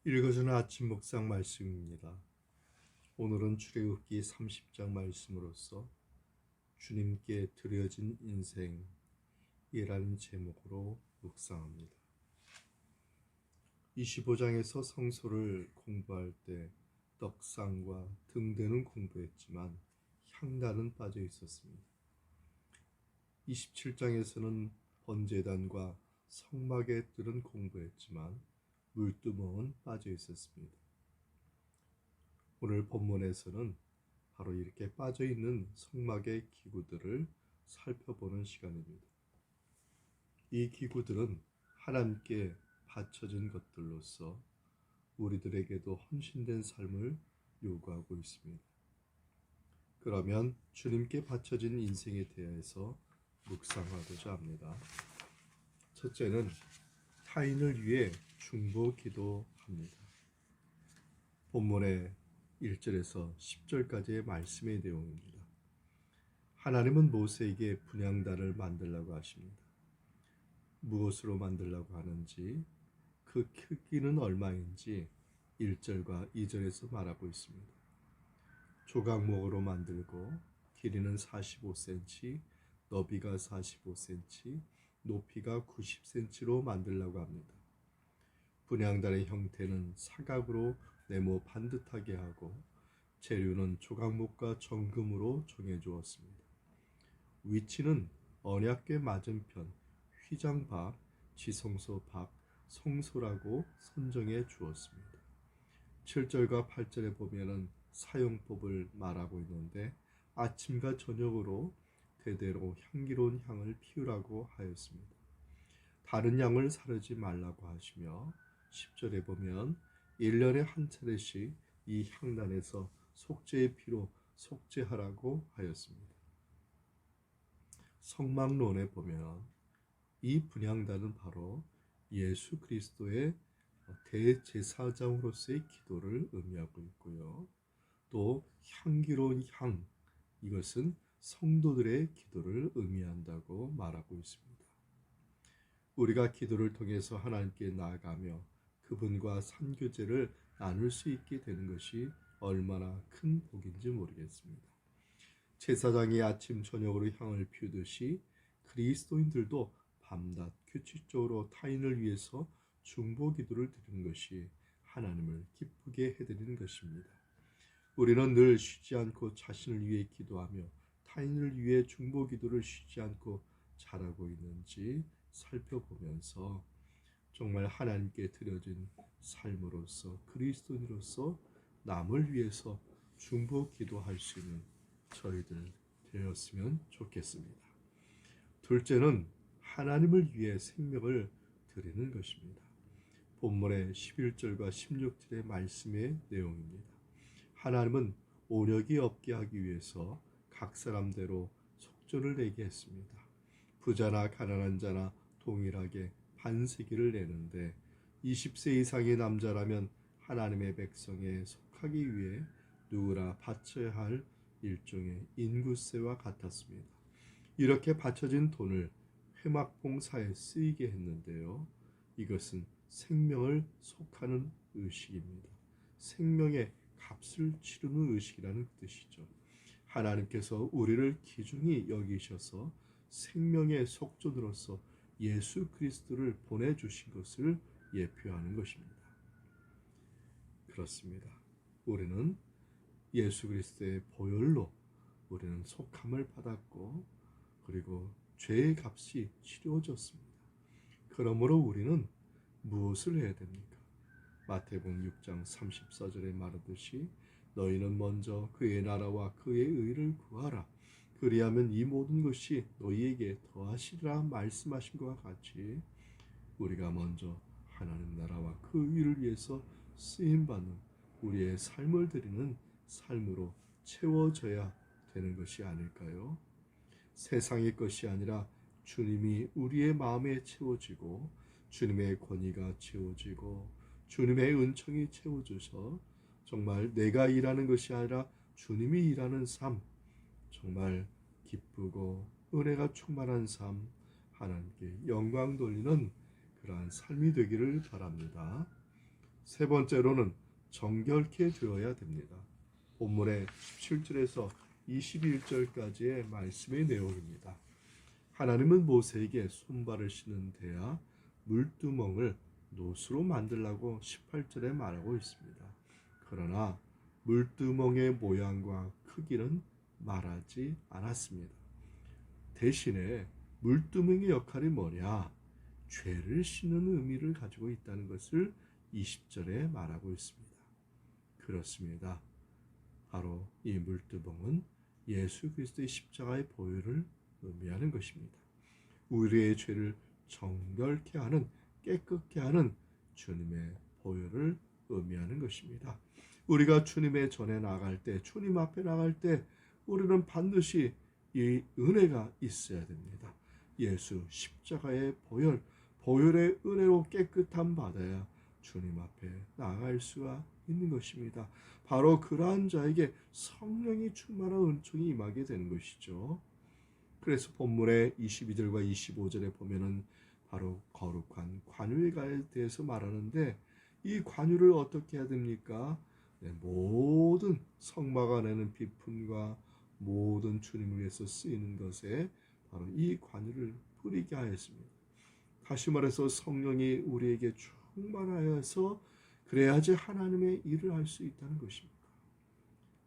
읽어주는 아침 묵상 말씀입니다. 오늘은 출애굽기 30장 말씀으로서 주님께 드려진 인생이라는 제목으로 묵상합니다. 25장에서 성소를 공부할 때 떡상과 등대는 공부했지만 향단은 빠져 있었습니다. 27장에서는 번제단과 성막의 뜰은 공부했지만 물두멍은 빠져 있었습니다. 오늘 본문에서는 바로 이렇게 빠져 있는 성막의 기구들을 살펴보는 시간입니다. 이 기구들은 하나님께 바쳐진 것들로서 우리들에게도 헌신된 삶을 요구하고 있습니다. 그러면 주님께 바쳐진 인생에 대해서 묵상하고자 합니다. 첫째는 타인을 위해 중보 기도합니다. 본문의 1절에서 10절까지의 말씀의 내용입니다. 하나님은 모세에게 분향단을 만들라고 하십니다. 무엇으로 만들라고 하는지, 그 크기는 얼마인지 1절과 2절에서 말하고 있습니다. 조각목으로 만들고 길이는 45cm, 너비가 45cm, 높이가 90cm로 만들라고 합니다. 분향단의 형태는 사각으로 네모 반듯하게 하고 재료는 조각목과 정금으로 정해주었습니다. 위치는 언약궤 맞은편 휘장 밖 지성소 밖 성소라고 선정해 주었습니다. 7절과 8절에 보면은 사용법을 말하고 있는데 아침과 저녁으로 대대로 향기로운 향을 피우라고 하였습니다. 다른 양을 사르지 말라고 하시며 10절에 보면 1년에 한 차례씩 이 향단에서 속죄의 피로 속죄하라고 하였습니다. 성막론에 보면 이 분향단은 바로 예수 그리스도의 대제사장으로서의 기도를 의미하고 있고요. 또 향기로운 향, 이것은 성도들의 기도를 의미한다고 말하고 있습니다. 우리가 기도를 통해서 하나님께 나아가며 그분과 산교제를 나눌 수 있게 되는 것이 얼마나 큰 복인지 모르겠습니다. 제사장이 아침 저녁으로 향을 피우듯이 그리스도인들도 밤낮 규칙적으로 타인을 위해서 중보 기도를 드리는 것이 하나님을 기쁘게 해드리는 것입니다. 우리는 늘 쉬지 않고 자신을 위해 기도하며 타인을 위해 중보 기도를 쉬지 않고 잘하고 있는지 살펴보면서 정말 하나님께 드려진 삶으로서 그리스도인으로서 남을 위해서 중보 기도할 수 있는 저희들 되었으면 좋겠습니다. 둘째는 하나님을 위해 생명을 드리는 것입니다. 본문의 11절과 16절의 말씀의 내용입니다. 하나님은 오력이 없게 하기 위해서 각 사람대로 속전을 내게 했습니다. 부자나 가난한 자나 동일하게 반세기를 내는데 20세 이상의 남자라면 하나님의 백성에 속하기 위해 누구나 바쳐야 할 일종의 인구세와 같았습니다. 이렇게 바쳐진 돈을 회막봉사에 쓰이게 했는데요. 이것은 생명을 속하는 의식입니다. 생명의 값을 치르는 의식이라는 뜻이죠. 하나님께서 우리를 귀중히 여기셔서 생명의 속전으로서 예수 그리스도를 보내주신 것을 예표하는 것입니다. 그렇습니다. 우리는 예수 그리스도의 보혈로 우리는 속함을 받았고 그리고 죄의 값이 치료졌습니다. 그러므로 우리는 무엇을 해야 됩니까? 마태복음 6장 34절에 말하듯이 너희는 먼저 그의 나라와 그의 의를 구하라. 그리하면 이 모든 것이 너희에게 더하시리라 말씀하신 것과 같이 우리가 먼저 하나님 나라와 그 의를 위해서 쓰임받는 우리의 삶을 드리는 삶으로 채워져야 되는 것이 아닐까요? 세상의 것이 아니라 주님이 우리의 마음에 채워지고 주님의 권위가 채워지고 주님의 은총이 채워져서 정말 내가 일하는 것이 아니라 주님이 일하는 삶, 정말 기쁘고 은혜가 충만한 삶, 하나님께 영광 돌리는 그러한 삶이 되기를 바랍니다. 세 번째로는 정결케 되어야 됩니다. 본문의 17절에서 21절까지의 말씀의 내용입니다. 하나님은 모세에게 손발을 씻는 대야 물두멍을 노수로 만들라고 18절에 말하고 있습니다. 그러나 물두멍의 모양과 크기는 말하지 않았습니다. 대신에 물두멍의 역할이 뭐냐? 죄를 씻는 의미를 가지고 있다는 것을 20절에 말하고 있습니다. 그렇습니다. 바로 이 물두멍은 예수 그리스도의 십자가의 보혈을 의미하는 것입니다. 우리의 죄를 정결케 하는, 깨끗게 하는 주님의 보혈을 의미하는 것입니다. 우리가 주님의 전에 나갈 때, 주님 앞에 나갈 때 우리는 반드시 이 은혜가 있어야 됩니다. 예수 십자가의 보혈, 보혈의 은혜로 깨끗함 받아야 주님 앞에 나아갈 수가 있는 것입니다. 바로 그러한 자에게 성령이 충만한 은총이 임하게 되는 것이죠. 그래서 본문의 22절과 25절에 보면은 바로 거룩한 관유에 대해서 말하는데, 이 관유를 어떻게 해야 됩니까? 모든 성마가 내는 비품과 모든 주님을 위해서 쓰이는 것에 바로 이 관유를 뿌리게 하였습니다. 다시 말해서 성령이 우리에게 충만하여서 그래야지 하나님의 일을 할 수 있다는 것입니다.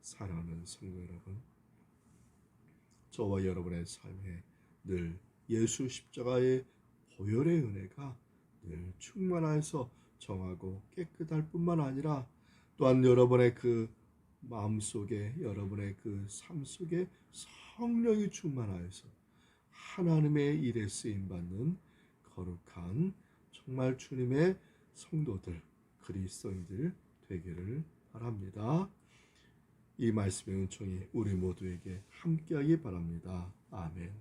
사랑하는 성도 여러분, 저와 여러분의 삶에 늘 예수 십자가의 보혈의 은혜가 늘 충만하여서 정하고 깨끗할 뿐만 아니라 또한 여러분의 그 마음속에, 여러분의 그 삶 속에 성령이 충만하여서 하나님의 일에 쓰임받는 거룩한 정말 주님의 성도들, 그리스도인들 되기를 바랍니다. 이 말씀의 은총이 우리 모두에게 함께하기 바랍니다. 아멘.